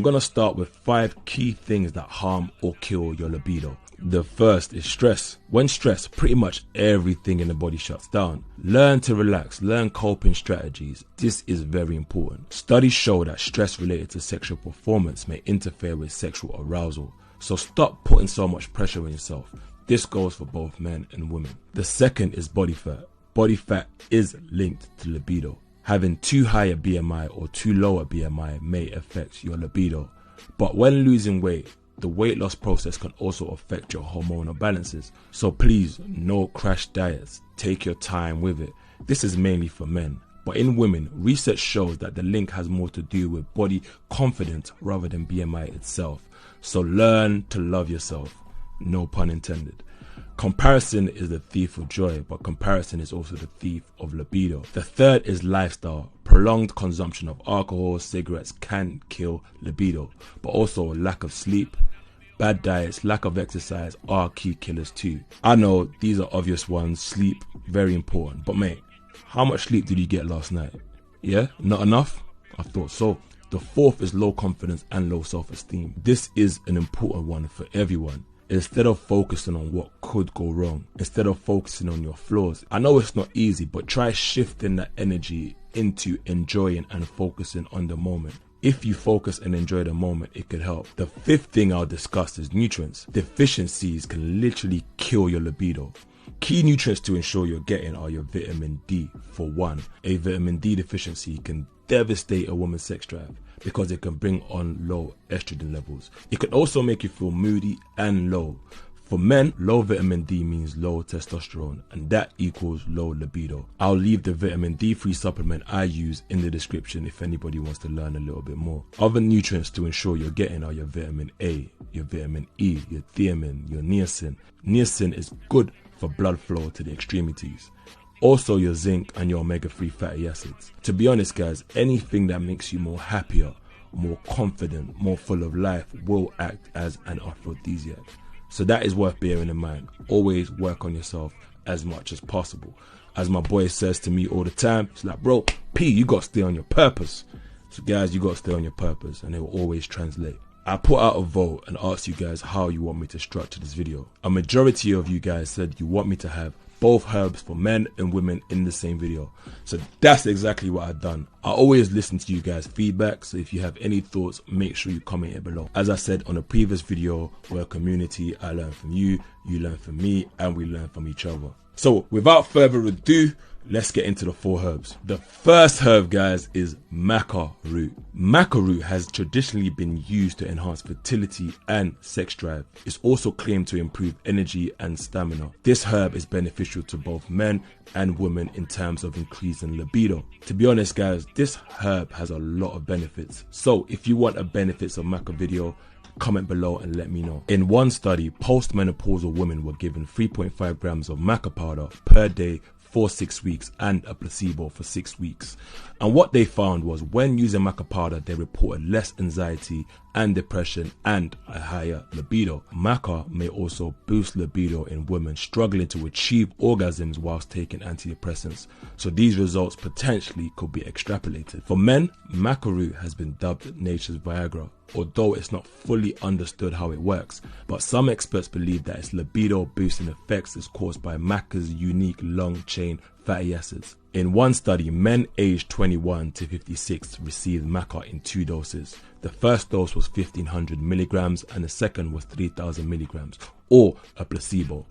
I'm gonna start with 5 key things that harm or kill your libido. The first is stress. When stressed, pretty much everything in the body shuts down. Learn to relax, learn coping strategies. This is very important. Studies show that stress related to sexual performance may interfere with sexual arousal. So stop putting so much pressure on yourself. This goes for both men and women. The second is body fat. Body fat is linked to libido. Having too high a BMI or too low a BMI may affect your libido. But when losing weight, the weight loss process can also affect your hormonal balances. So please, no crash diets. Take your time with it. This is mainly for men. But in women, research shows that the link has more to do with body confidence rather than BMI itself. So learn to love yourself. No pun intended. Comparison is the thief of joy, but comparison is also the thief of libido. The third is lifestyle. Prolonged consumption of alcohol, cigarettes can kill libido, but also lack of sleep, bad diets, lack of exercise are key killers too. I know these are obvious ones. Sleep, very important. But mate, how much sleep did you get last night? Yeah, not enough? I thought so. The fourth is low confidence and low self-esteem. This is an important one for everyone. Instead of focusing on what could go wrong, instead of focusing on your flaws. I know it's not easy, but try shifting that energy into enjoying and focusing on the moment. If you focus and enjoy the moment, it could help. The fifth thing I'll discuss is nutrients. Deficiencies can literally kill your libido. Key nutrients to ensure you're getting are your vitamin D. For one, a vitamin D deficiency can devastate a woman's sex drive because it can bring on low estrogen levels. It can also make you feel moody and low. For men, low vitamin D means low testosterone, and that equals low libido. I'll leave the vitamin D3 supplement I use in the description if anybody wants to learn a little bit more. Other nutrients to ensure you're getting are your vitamin A, your vitamin E, your thiamine, your niacin. Niacin is good for blood flow to the extremities. Also your zinc and your omega-3 fatty acids. To be honest guys, anything that makes you more happier, more confident, more full of life will act as an aphrodisiac. So that is worth bearing in mind. Always work on yourself as much as possible. As my boy says to me all the time, it's like, bro, P, you got to stay on your purpose. So guys, you got to stay on your purpose and it will always translate. I put out a vote and asked you guys how you want me to structure this video. A majority of you guys said you want me to have both herbs for men and women in the same video. So that's exactly what I've done. I always listen to you guys' feedback, so if you have any thoughts, make sure you comment it below. As I said on a previous video, we're a community. I learn from you, you learn from me, and we learn from each other. So without further ado, let's get into the 4 herbs. The first herb, guys, is maca root. Maca root has traditionally been used to enhance fertility and sex drive. It's also claimed to improve energy and stamina. This herb is beneficial to both men and women in terms of increasing libido. To be honest, guys, this herb has a lot of benefits. So if you want a benefits of maca video, comment below and let me know. In one study, postmenopausal women were given 3.5 grams of maca powder per day for 6 weeks and a placebo for 6 weeks. And what they found was when using maca powder, they reported less anxiety and depression and a higher libido. Maca may also boost libido in women struggling to achieve orgasms whilst taking antidepressants. So these results potentially could be extrapolated. For men, maca root has been dubbed nature's Viagra, although it's not fully understood how it works. But some experts believe that its libido boosting effects is caused by maca's unique long chain fatty acids. In one study, men aged 21 to 56 received maca in 2 doses. The first dose was 1500 milligrams and the second was 3000 milligrams, or a placebo.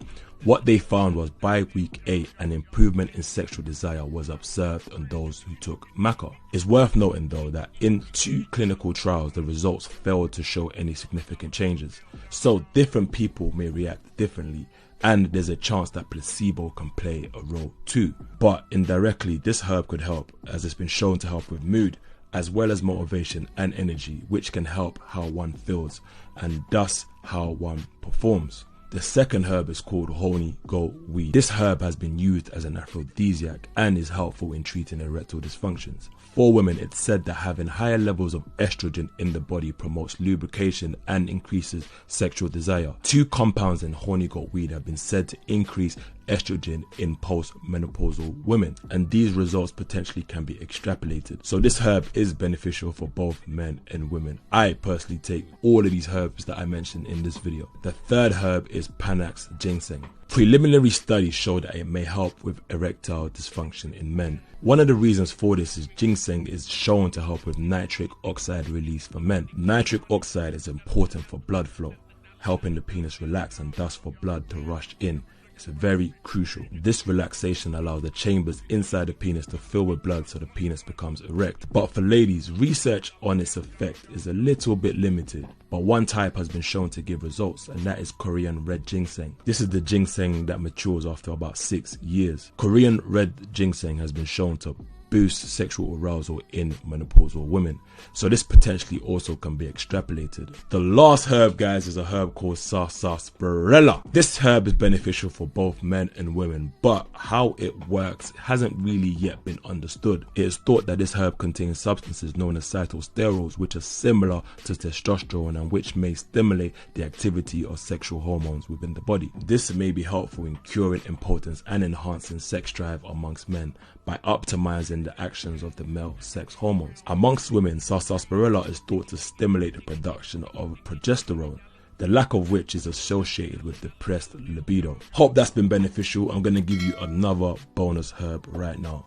What they found was by week 8, an improvement in sexual desire was observed on those who took maca. It's worth noting though that in 2 clinical trials, the results failed to show any significant changes. So different people may react differently, and there's a chance that placebo can play a role too. But indirectly, this herb could help, as it's been shown to help with mood, as well as motivation and energy, which can help how one feels and thus how one performs. The second herb is called honey goat weed. This herb has been used as an aphrodisiac and is helpful in treating erectile dysfunctions. For women, it's said that having higher levels of estrogen in the body promotes lubrication and increases sexual desire. 2 compounds in honey goat weed have been said to increase estrogen in post-menopausal women, and these results potentially can be extrapolated. So this herb is beneficial for both men and women. I personally take all of these herbs that I mentioned in this video. The third herb is Panax ginseng. Preliminary studies show that it may help with erectile dysfunction in men. One of the reasons for this is ginseng is shown to help with nitric oxide release for men. Nitric oxide is important for blood flow, helping the penis relax and thus for blood to rush in. It's very crucial. This relaxation allows the chambers inside the penis to fill with blood so the penis becomes erect. But for ladies, research on its effect is a little bit limited. But one type has been shown to give results, and that is Korean red ginseng. This is the ginseng that matures after about 6 years. Korean red ginseng has been shown to boost sexual arousal in menopausal women, so this potentially also can be extrapolated. The last herb, guys, is a herb called sarsaparilla. This herb is beneficial for both men and women, but how it works hasn't really yet been understood. It is thought that this herb contains substances known as cytosterols, which are similar to testosterone and which may stimulate the activity of sexual hormones within the body. This may be helpful in curing impotence and enhancing sex drive amongst men by optimizing the actions of the male sex hormones. Amongst women, sarsaparilla is thought to stimulate the production of progesterone, the lack of which is associated with depressed libido. Hope that's been beneficial. I'm going to give you another bonus herb right now.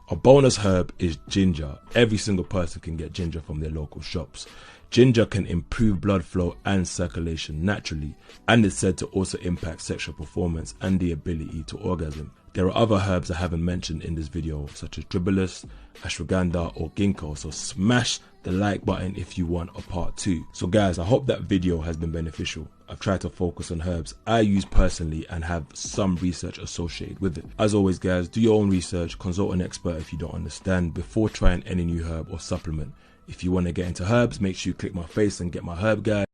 A bonus herb is ginger. Every single person can get ginger from their local shops. Ginger can improve blood flow and circulation naturally, and is said to also impact sexual performance and the ability to orgasm. There are other herbs I haven't mentioned in this video, such as tribulus, ashwagandha or ginkgo, so smash the like button if you want a part 2. So guys, I hope that video has been beneficial. I've tried to focus on herbs I use personally and have some research associated with it. As always guys, do your own research, consult an expert if you don't understand before trying any new herb or supplement. If you want to get into herbs, make sure you click my face and get my herb guide.